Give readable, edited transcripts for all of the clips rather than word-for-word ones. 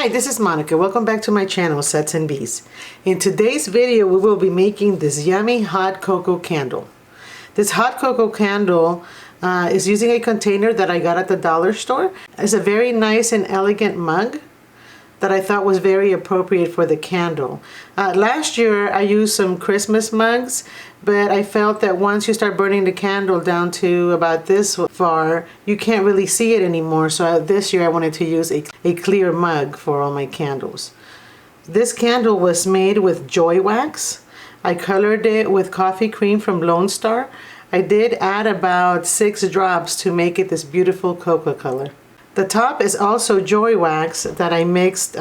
Hi, this is Monica. Welcome back to my channel, Sets and Bees. In today's video, we will be making this yummy hot cocoa candle. This hot cocoa candle is using a container that I got at the dollar store. It's a very nice and elegant mug that I thought was very appropriate for the candle. Last year I used some Christmas mugs, but I felt that once you start burning the candle down to about this far, you can't really see it anymore. So this year I wanted to use a clear mug for all my candles. This candle was made with joy wax. I colored it with coffee cream from Lone Star. I did add about 6 drops to make it this beautiful cocoa color. The top is also joy wax that I mixed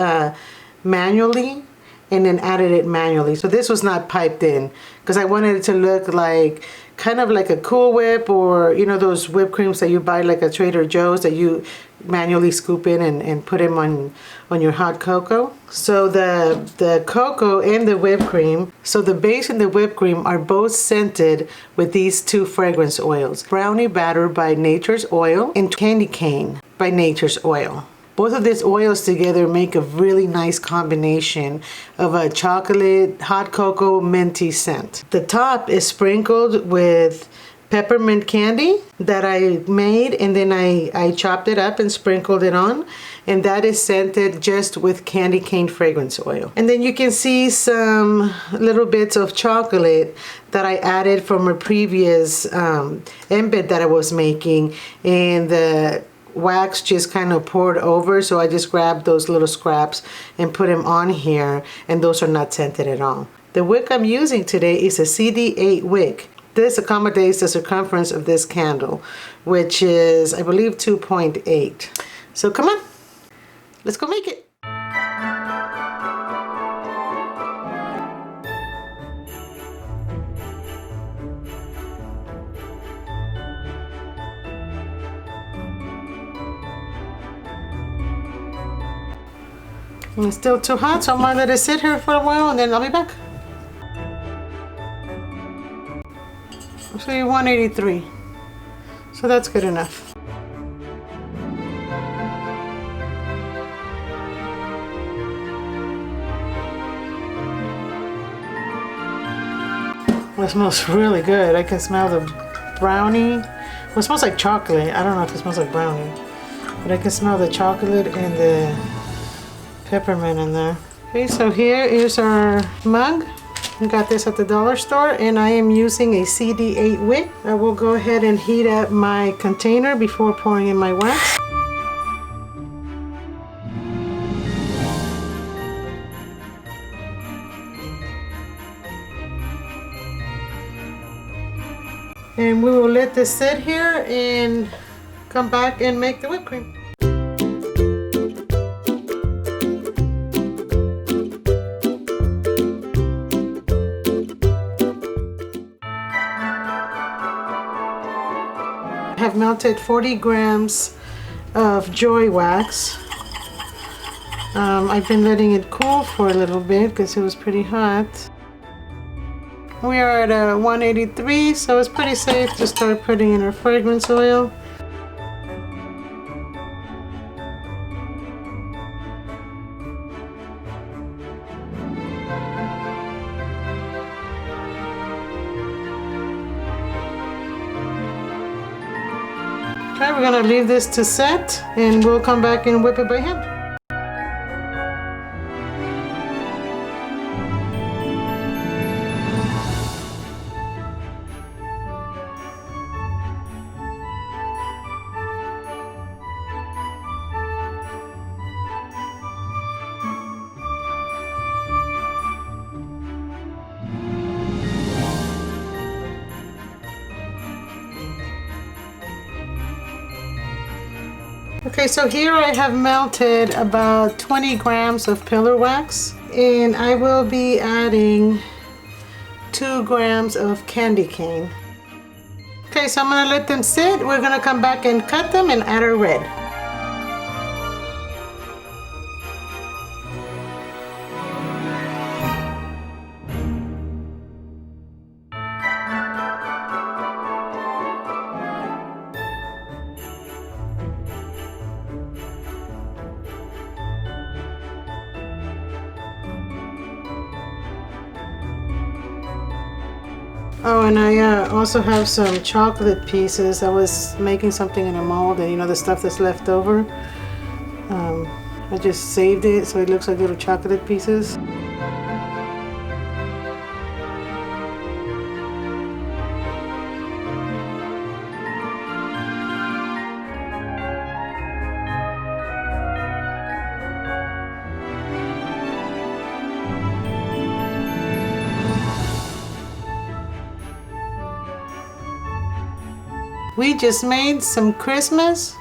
manually and then added it manually. So this was not piped in because I wanted it to look like kind of like a Cool Whip, or you know those whipped creams that you buy like at Trader Joe's that you manually scoop in and put them on your hot cocoa. So the cocoa and the whipped cream, so the base and the whipped cream are both scented with these 2 fragrance oils. Brownie Batter by Nature's Oil and Candy Cane by Nature's Oil. Both of these oils together make a really nice combination of a chocolate, hot cocoa, minty scent. The top is sprinkled with peppermint candy that I made, and then I chopped it up and sprinkled it on, and that is scented just with candy cane fragrance oil. And then you can see some little bits of chocolate that I added from a previous embed that I was making, and the wax just kind of poured over, so I just grabbed those little scraps and put them on here, and those are not scented at all. The wick I'm using today is a CD8 wick. This accommodates the circumference of this candle, which is, I believe, 2.8. So come on, let's go make it. And it's still too hot, so I'm gonna let it sit here for a while and then I'll be back. Actually 183, so that's good enough. Well, it smells really good. I can smell the brownie. Well, it smells like chocolate. I don't know if it smells like brownie, but I can smell the chocolate and the peppermint in there. Okay, so here is our mug. We got this at the dollar store, and I am using a CD8 wick. I will go ahead and heat up my container before pouring in my wax. And we will let this sit here and come back and make the whipped cream. I have melted 40 grams of joy wax. I've been letting it cool for a little bit because it was pretty hot. We are at 183, so it's pretty safe to start putting in our fragrance oil. Okay, we're gonna leave this to set and we'll come back and whip it by hand. Okay, so here I have melted about 20 grams of pillar wax, and I will be adding 2 grams of candy cane. Okay, so I'm gonna let them sit. We're gonna come back and cut them and add our red. Oh, and I also have some chocolate pieces. I was making something in a mold, and you know the stuff that's left over. I just saved it so it looks like little chocolate pieces. We just made some Christmas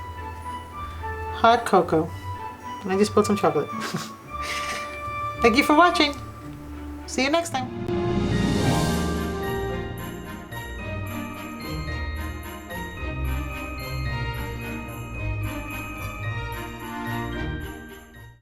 hot cocoa. And I just put some chocolate. Thank you for watching. See you next time.